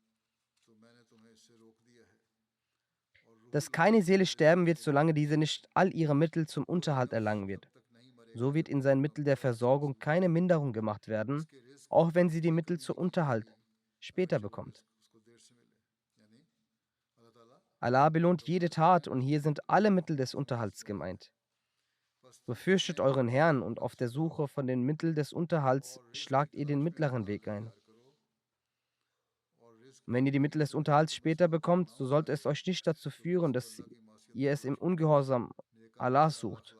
dass keine Seele sterben wird, solange diese nicht all ihre Mittel zum Unterhalt erlangen wird. So wird in sein Mittel der Versorgung keine Minderung gemacht werden, auch wenn sie die Mittel zum Unterhalt später bekommt. Allah belohnt jede Tat und hier sind alle Mittel des Unterhalts gemeint. Befürchtet euren Herrn und auf der Suche von den Mitteln des Unterhalts schlagt ihr den mittleren Weg ein. Und wenn ihr die Mittel des Unterhalts später bekommt, so sollte es euch nicht dazu führen, dass ihr es im Ungehorsam Allah sucht.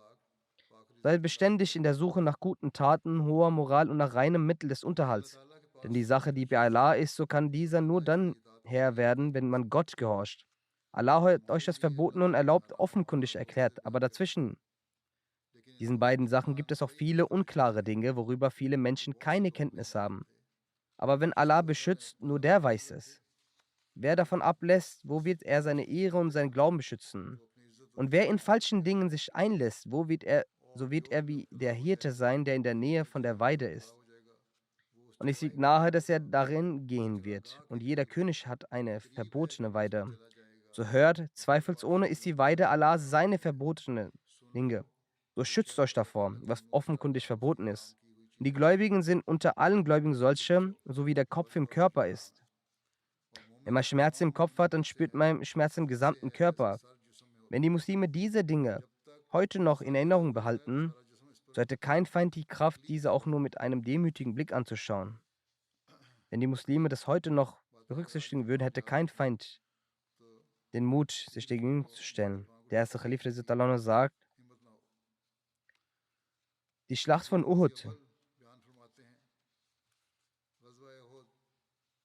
Seid beständig in der Suche nach guten Taten, hoher Moral und nach reinem Mittel des Unterhalts. Denn die Sache, die bei Allah ist, so kann dieser nur dann Herr werden, wenn man Gott gehorcht. Allah hat euch das Verbotene und Erlaubt offenkundig erklärt, aber dazwischen diesen beiden Sachen gibt es auch viele unklare Dinge, worüber viele Menschen keine Kenntnis haben. Aber wenn Allah beschützt, nur der weiß es. Wer davon ablässt, wo wird er seine Ehre und seinen Glauben beschützen? Und wer in falschen Dingen sich einlässt, so wird er wie der Hirte sein, der in der Nähe von der Weide ist. Und es liegt nahe, dass er darin gehen wird. Und jeder König hat eine verbotene Weide. So hört, zweifelsohne ist die Weide Allah seine verbotene Dinge. So schützt euch davor, was offenkundig verboten ist. Und die Gläubigen sind unter allen Gläubigen solche, so wie der Kopf im Körper ist. Wenn man Schmerzen im Kopf hat, dann spürt man Schmerz im gesamten Körper. Wenn die Muslime diese Dinge heute noch in Erinnerung behalten, so hätte kein Feind die Kraft, diese auch nur mit einem demütigen Blick anzuschauen. Wenn die Muslime das heute noch berücksichtigen würden, hätte kein Feind den Mut, sich dagegen zu stellen. Der erste Khalif sagt, die Schlacht von Uhud.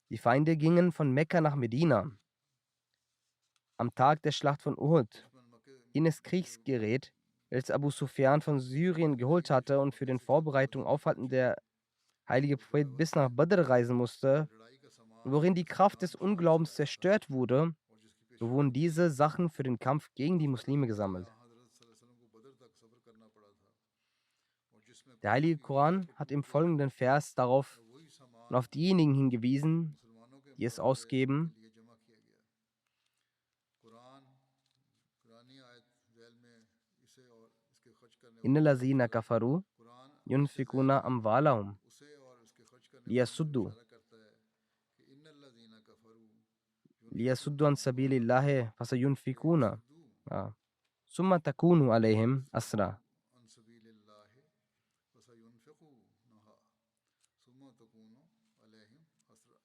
Die Feinde gingen von Mekka nach Medina. Am Tag der Schlacht von Uhud, jenes Kriegsgerät, welches Abu Sufyan von Syrien geholt hatte und für den Vorbereitungen aufhalten der heilige Prophet bis nach Badr reisen musste, worin die Kraft des Unglaubens zerstört wurde, so wurden diese Sachen für den Kampf gegen die Muslime gesammelt. Der heilige Koran hat im folgenden Vers darauf und auf diejenigen hingewiesen, die es ausgeben. Innal lazina kafaru yunfikuna amwalahum liyasuddu an sabilillahi fasayunfikuna summa takunu alayhim asra.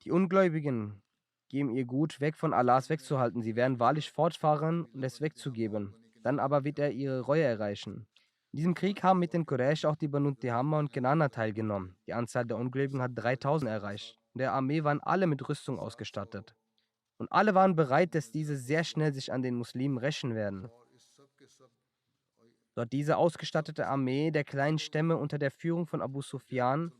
Die Ungläubigen geben ihr Gut weg von Allahs wegzuhalten. Sie werden wahrlich fortfahren und es wegzugeben. Dann aber wird er ihre Reue erreichen. In diesem Krieg haben mit den Quraysh auch die Banu Tihama und Kenana teilgenommen. Die Anzahl der Ungläubigen hat 3000 erreicht. In der Armee waren alle mit Rüstung ausgestattet. Und alle waren bereit, dass diese sehr schnell sich an den Muslimen rächen werden. Dort diese ausgestattete Armee der kleinen Stämme unter der Führung von Abu Sufyan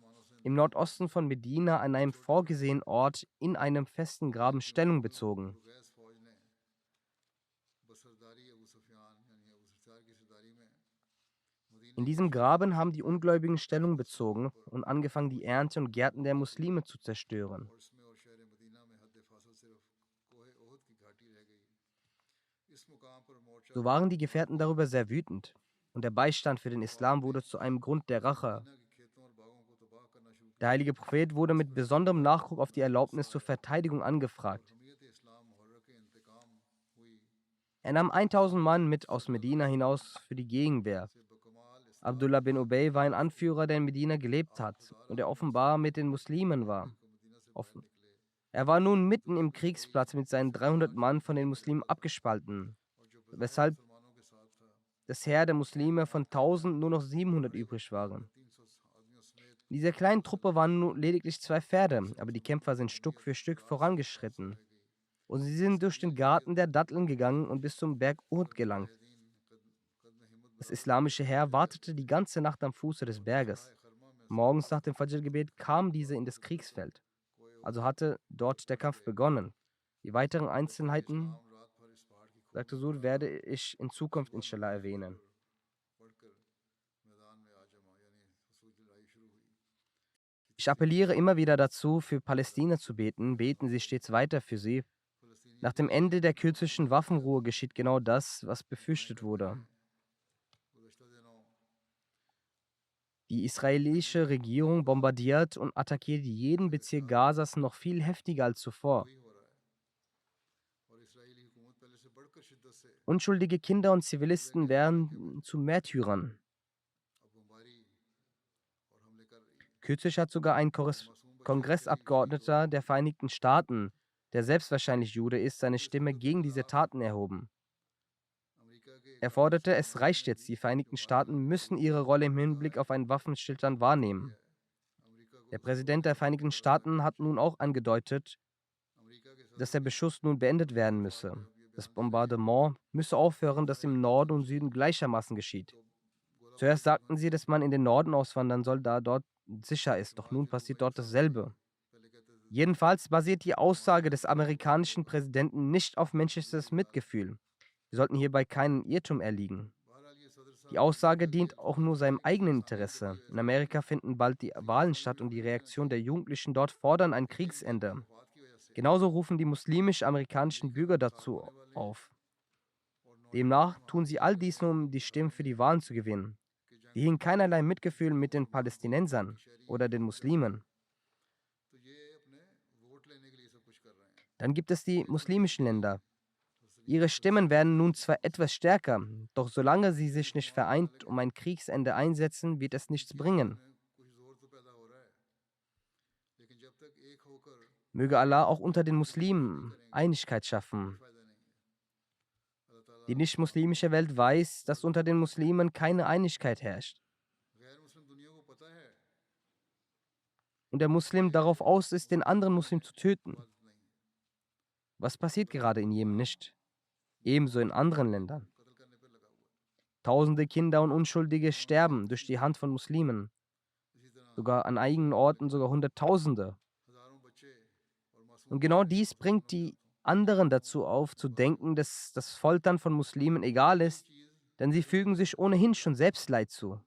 im Nordosten von Medina an einem vorgesehenen Ort in einem festen Graben Stellung bezogen. In diesem Graben haben die Ungläubigen Stellung bezogen und angefangen, die Ernte und Gärten der Muslime zu zerstören. So waren die Gefährten darüber sehr wütend, und der Beistand für den Islam wurde zu einem Grund der Rache. Der heilige Prophet wurde mit besonderem Nachdruck auf die Erlaubnis zur Verteidigung angefragt. Er nahm 1000 Mann mit aus Medina hinaus für die Gegenwehr. Abdullah bin Ubay war ein Anführer, der in Medina gelebt hat und der offenbar mit den Muslimen war. Er war nun mitten im Kriegsplatz mit seinen 300 Mann von den Muslimen abgespalten, weshalb das Heer der Muslime von 1000 nur noch 700 übrig waren. In dieser kleinen Truppe waren nur lediglich 2 Pferde, aber die Kämpfer sind Stück für Stück vorangeschritten. Und sie sind durch den Garten der Datteln gegangen und bis zum Berg Uhud gelangt. Das islamische Heer wartete die ganze Nacht am Fuße des Berges. Morgens nach dem Fajr-Gebet kamen diese in das Kriegsfeld. Also hatte dort der Kampf begonnen. Die weiteren Einzelheiten, sagte Sur, werde ich in Zukunft inshallah erwähnen. Ich appelliere immer wieder dazu, für Palästina zu beten. Beten Sie stets weiter für sie. Nach dem Ende der kürzlichen Waffenruhe geschieht genau das, was befürchtet wurde. Die israelische Regierung bombardiert und attackiert jeden Bezirk Gazas noch viel heftiger als zuvor. Unschuldige Kinder und Zivilisten werden zu Märtyrern. Kürzlich hat sogar ein Kongressabgeordneter der Vereinigten Staaten, der selbst wahrscheinlich Jude ist, seine Stimme gegen diese Taten erhoben. Er forderte, es reicht jetzt, die Vereinigten Staaten müssen ihre Rolle im Hinblick auf einen Waffenstillstand wahrnehmen. Der Präsident der Vereinigten Staaten hat nun auch angedeutet, dass der Beschuss nun beendet werden müsse. Das Bombardement müsse aufhören, das im Norden und Süden gleichermaßen geschieht. Zuerst sagten sie, dass man in den Norden auswandern soll, da dort sicher ist, doch nun passiert dort dasselbe. Jedenfalls basiert die Aussage des amerikanischen Präsidenten nicht auf menschliches Mitgefühl. Wir sollten hierbei keinen Irrtum erliegen. Die Aussage dient auch nur seinem eigenen Interesse. In Amerika finden bald die Wahlen statt und die Reaktion der Jugendlichen dort fordern ein Kriegsende. Genauso rufen die muslimisch-amerikanischen Bürger dazu auf. Demnach tun sie all dies nur, um die Stimmen für die Wahlen zu gewinnen. Sie hegen keinerlei Mitgefühl mit den Palästinensern oder den Muslimen. Dann gibt es die muslimischen Länder. Ihre Stimmen werden nun zwar etwas stärker, doch solange sie sich nicht vereint um ein Kriegsende einsetzen, wird es nichts bringen. Möge Allah auch unter den Muslimen Einigkeit schaffen. Die nicht-muslimische Welt weiß, dass unter den Muslimen keine Einigkeit herrscht. Und der Muslim darauf aus ist, den anderen Muslim zu töten. Was passiert gerade in Jemen nicht? Ebenso in anderen Ländern. Tausende Kinder und Unschuldige sterben durch die Hand von Muslimen. Sogar an einigen Orten sogar Hunderttausende. Und genau dies bringt die anderen dazu auf, zu denken, dass das Foltern von Muslimen egal ist, denn sie fügen sich ohnehin schon selbst Leid zu.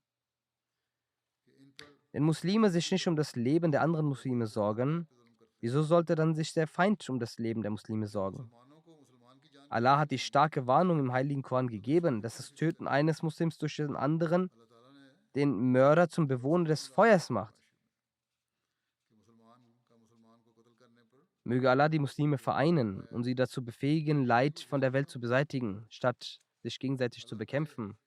Wenn Muslime sich nicht um das Leben der anderen Muslime sorgen, wieso sollte dann sich der Feind um das Leben der Muslime sorgen? Allah hat die starke Warnung im Heiligen Koran gegeben, dass das Töten eines Muslims durch den anderen den Mörder zum Bewohner des Feuers macht. Möge Allah die Muslime vereinen und sie dazu befähigen, Leid von der Welt zu beseitigen, statt sich gegenseitig zu bekämpfen.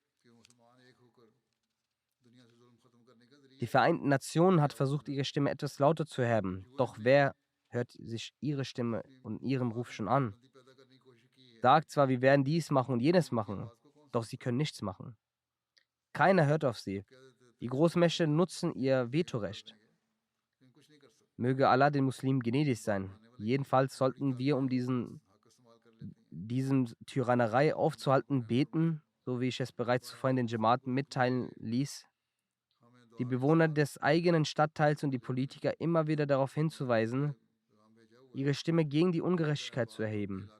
Die Vereinten Nationen hat versucht, ihre Stimme etwas lauter zu erheben. Doch wer hört sich ihre Stimme und ihrem Ruf schon an? Sagt zwar, wir werden dies machen und jenes machen, doch sie können nichts machen. Keiner hört auf sie. Die Großmächte nutzen ihr Vetorecht. Möge Allah den Muslimen gnädig sein. Jedenfalls sollten wir, um diesen Tyrannerei aufzuhalten, beten so wie ich es bereits zuvor in den Jamaten mitteilen ließ, die Bewohner des eigenen Stadtteils und die Politiker immer wieder darauf hinzuweisen, ihre Stimme gegen die Ungerechtigkeit zu erheben.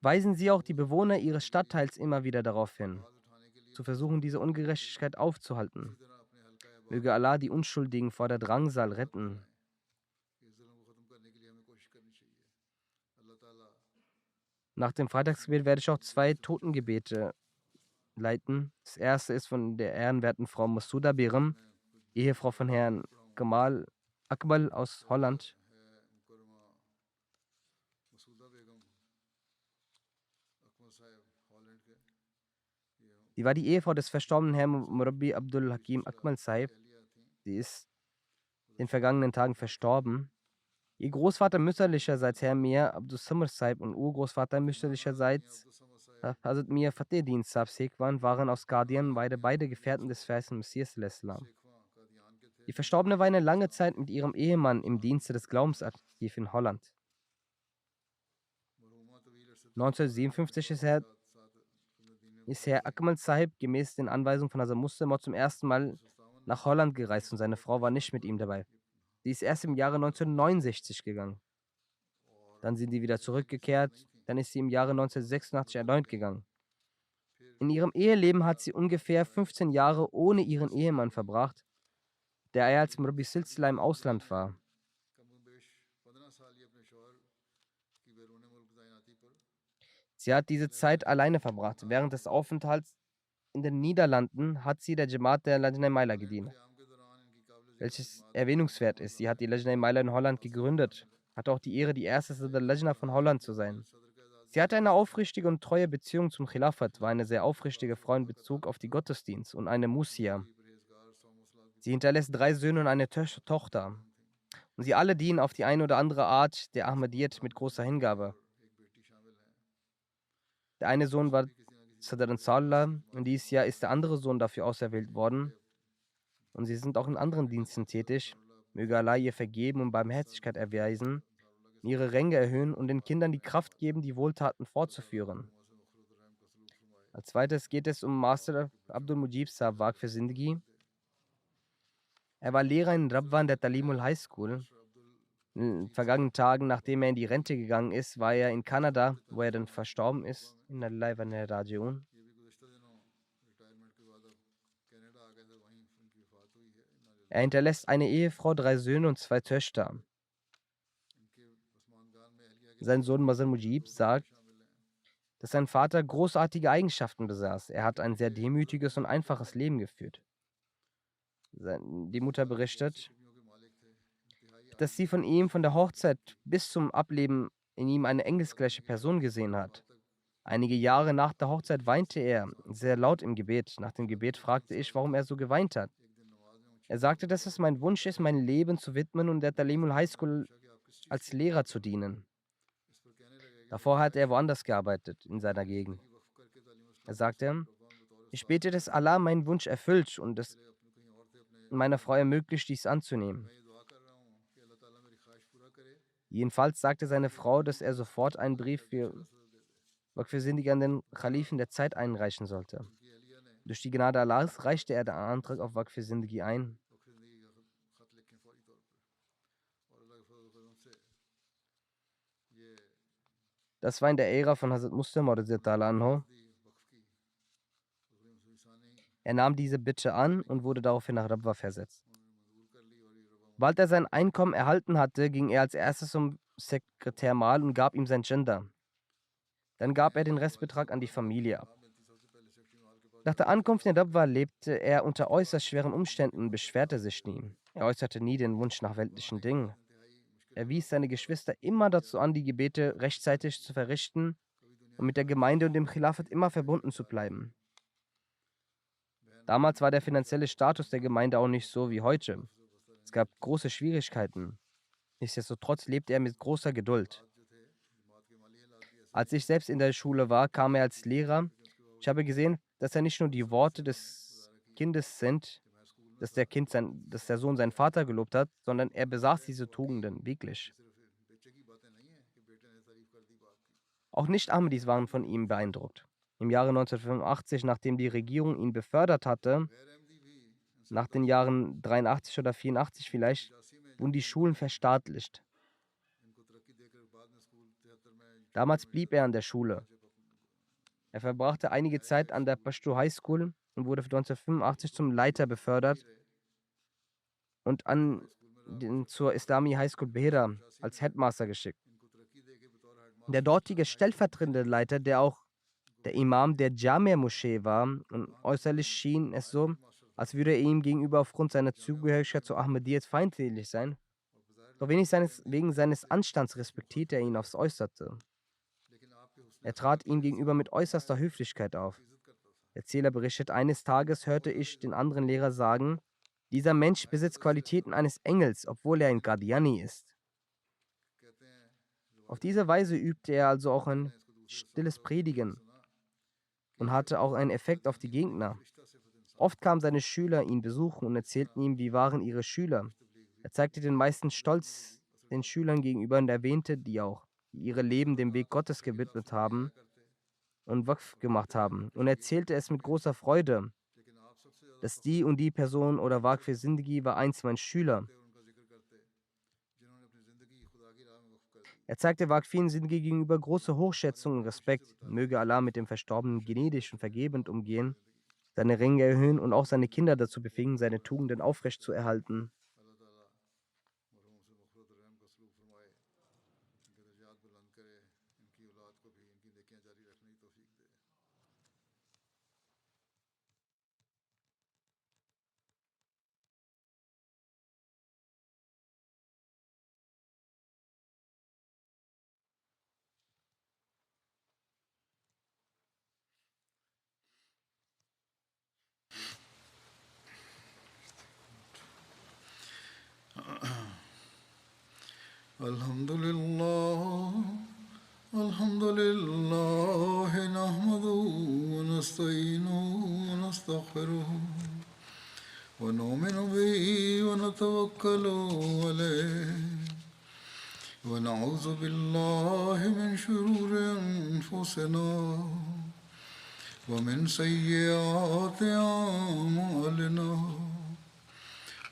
Weisen Sie auch die Bewohner Ihres Stadtteils immer wieder darauf hin, zu versuchen, diese Ungerechtigkeit aufzuhalten. Möge Allah die Unschuldigen vor der Drangsal retten. Nach dem Freitagsgebet werde ich auch 2 Totengebete leiten. Das erste ist von der ehrenwerten Frau Masuda Begum, Ehefrau von Herrn Gamal Akbal aus Holland. Sie war die Ehefrau des verstorbenen Herrn Murabbi Abdul Hakim Akmal Sahib. Sie ist in den vergangenen Tagen verstorben. Ihr Großvater mütterlicherseits Herr Mir Abdul Samar Sahib und Urgroßvater mütterlicherseits Hazrat Mir Fateh-Din Sahib Sekwan waren aus Qadian, beide Gefährten des verheißenen Messias Islam. Die Verstorbene war eine lange Zeit mit ihrem Ehemann im Dienste des Glaubens aktiv in Holland. 1957 ist Herr Akmal Sahib gemäß den Anweisungen von Hazrat Muslim zum ersten Mal nach Holland gereist und seine Frau war nicht mit ihm dabei. Sie ist erst im Jahre 1969 gegangen. Dann sind sie wieder zurückgekehrt. Dann ist sie im Jahre 1986 erneut gegangen. In ihrem Eheleben hat sie ungefähr 15 Jahre ohne ihren Ehemann verbracht, der als Murabbi Silsila im Ausland war. Sie hat diese Zeit alleine verbracht. Während des Aufenthalts in den Niederlanden hat sie der Jamaat der Lajna Maila gedient, welches erwähnungswert ist. Sie hat die Lajna Maila in Holland gegründet, hatte auch die Ehre, die erste Sadr Lajna von Holland zu sein. Sie hatte eine aufrichtige und treue Beziehung zum Khilafat, war eine sehr aufrichtige Frau in Bezug auf die Gottesdienst und eine Musia. Sie hinterlässt 3 Söhne und eine Tochter. Und sie alle dienen auf die eine oder andere Art der Ahmadiyyat mit großer Hingabe. Der eine Sohn war Sadr Ansarullah und dieses Jahr ist der andere Sohn dafür auserwählt worden. Und sie sind auch in anderen Diensten tätig. Möge Allah ihr vergeben und Barmherzigkeit erweisen, ihre Ränge erhöhen und den Kindern die Kraft geben, die Wohltaten fortzuführen. Als zweites geht es um Master Abdul Mujib Sahib Waqf für Zindagi. Er war Lehrer in Rabwan der Talimul High School. In den vergangenen Tagen, nachdem er in die Rente gegangen ist, war er in Kanada, wo er dann verstorben ist. Inna lillahi wa inna ilaihi raji'un. Er hinterlässt eine Ehefrau, 3 Söhne und 2 Töchter. Sein Sohn Mazar Mujib sagt, dass sein Vater großartige Eigenschaften besaß. Er hat ein sehr demütiges und einfaches Leben geführt. Die Mutter berichtet, dass sie von ihm von der Hochzeit bis zum Ableben in ihm eine engelsgleiche Person gesehen hat. Einige Jahre nach der Hochzeit weinte er sehr laut im Gebet. Nach dem Gebet fragte ich, warum er so geweint hat. Er sagte, dass es mein Wunsch ist, mein Leben zu widmen und der Talimul High School als Lehrer zu dienen. Davor hat er woanders gearbeitet, in seiner Gegend. Er sagte, ich bete, dass Allah meinen Wunsch erfüllt und es meiner Frau ermöglicht, dies anzunehmen. Jedenfalls sagte seine Frau, dass er sofort einen Brief für Waqf Zindagi an den Khalifen der Zeit einreichen sollte. Durch die Gnade Allahs reichte er den Antrag auf Waqf Zindagi ein. Das war in der Ära von Hazrat Muslim anhu. Er nahm diese Bitte an und wurde daraufhin nach Rabwa versetzt. Sobald er sein Einkommen erhalten hatte, ging er als erstes zum Sekretär Mal und gab ihm sein Gender. Dann gab er den Restbetrag an die Familie ab. Nach der Ankunft in Rabwa lebte er unter äußerst schweren Umständen und beschwerte sich nie. Er äußerte nie den Wunsch nach weltlichen Dingen. Er wies seine Geschwister immer dazu an, die Gebete rechtzeitig zu verrichten und mit der Gemeinde und dem Khilafat immer verbunden zu bleiben. Damals war der finanzielle Status der Gemeinde auch nicht so wie heute. Es gab große Schwierigkeiten. Nichtsdestotrotz lebte er mit großer Geduld. Als ich selbst in der Schule war, kam er als Lehrer. Ich habe gesehen, dass er nicht nur die Worte des Kindes sind, dass der Sohn seinen Vater gelobt hat, sondern er besaß diese Tugenden wirklich. Auch Nicht-Ahmadis waren von ihm beeindruckt. Im Jahre 1985, nachdem die Regierung ihn befördert hatte, nach den Jahren 83 oder 84 vielleicht, wurden die Schulen verstaatlicht. Damals blieb er an der Schule. Er verbrachte einige Zeit an der Pashto High School und wurde 1985 zum Leiter befördert und zur Islami High School Behra als Headmaster geschickt. Der dortige stellvertretende Leiter, der auch der Imam der Jamia-Moschee war, und äußerlich schien es so, als würde er ihm gegenüber aufgrund seiner Zugehörigkeit zu Ahmadiyyat feindlich sein, doch wegen seines Anstands respektierte er ihn aufs Äußerste. Er trat ihm gegenüber mit äußerster Höflichkeit auf. Der Erzähler berichtet, eines Tages hörte ich den anderen Lehrer sagen, dieser Mensch besitzt Qualitäten eines Engels, obwohl er ein Qadiani ist. Auf diese Weise übte er also auch ein stilles Predigen und hatte auch einen Effekt auf die Gegner. Oft kamen seine Schüler ihn besuchen und erzählten ihm, wie waren ihre Schüler. Er zeigte den meisten Stolz den Schülern gegenüber und erwähnte die auch, die ihre Leben dem Weg Gottes gewidmet haben und Waqf gemacht haben, und erzählte es mit großer Freude, dass die und die Person oder Waqf Sindagi war einst mein Schüler. Er zeigte Waqfin Sindagi gegenüber große Hochschätzung und Respekt. Möge Allah mit dem Verstorbenen gnädig und vergebend umgehen, seine Ränge erhöhen und auch seine Kinder dazu befähigen, seine Tugenden aufrecht zu erhalten. Alhamdulillah, alhamdulillah, nahmaduhu wa nasta'inuhu wa nastaghfiruh. ونؤمن به ونتوكل عليه ونعوذ بالله من شرور أنفسنا ومن سيئات أعمالنا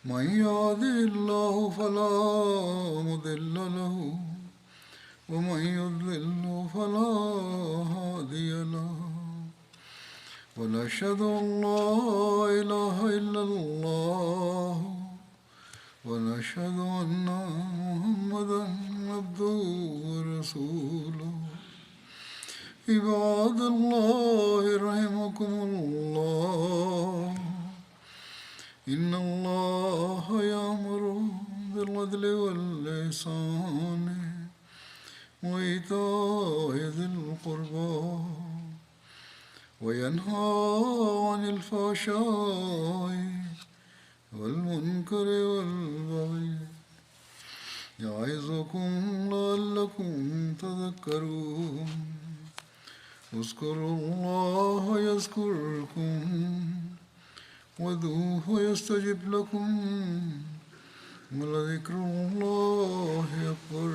من يهده الله فلا مضل له ومن يضلل فلا هادي له ونشهد أن لا إله إلا الله ونشهد أن محمدا عبده ورسوله عباد الله رحمكم الله إن الله يأمر بالعدل والإحسان وإيتاء ذي القربى وينهى عن الفحشاء والمنكر والبغي يعظكم لعلكم تذكرون اذكروا الله يذكركم وادعوه يستجب لكم ولذكر الله أكبر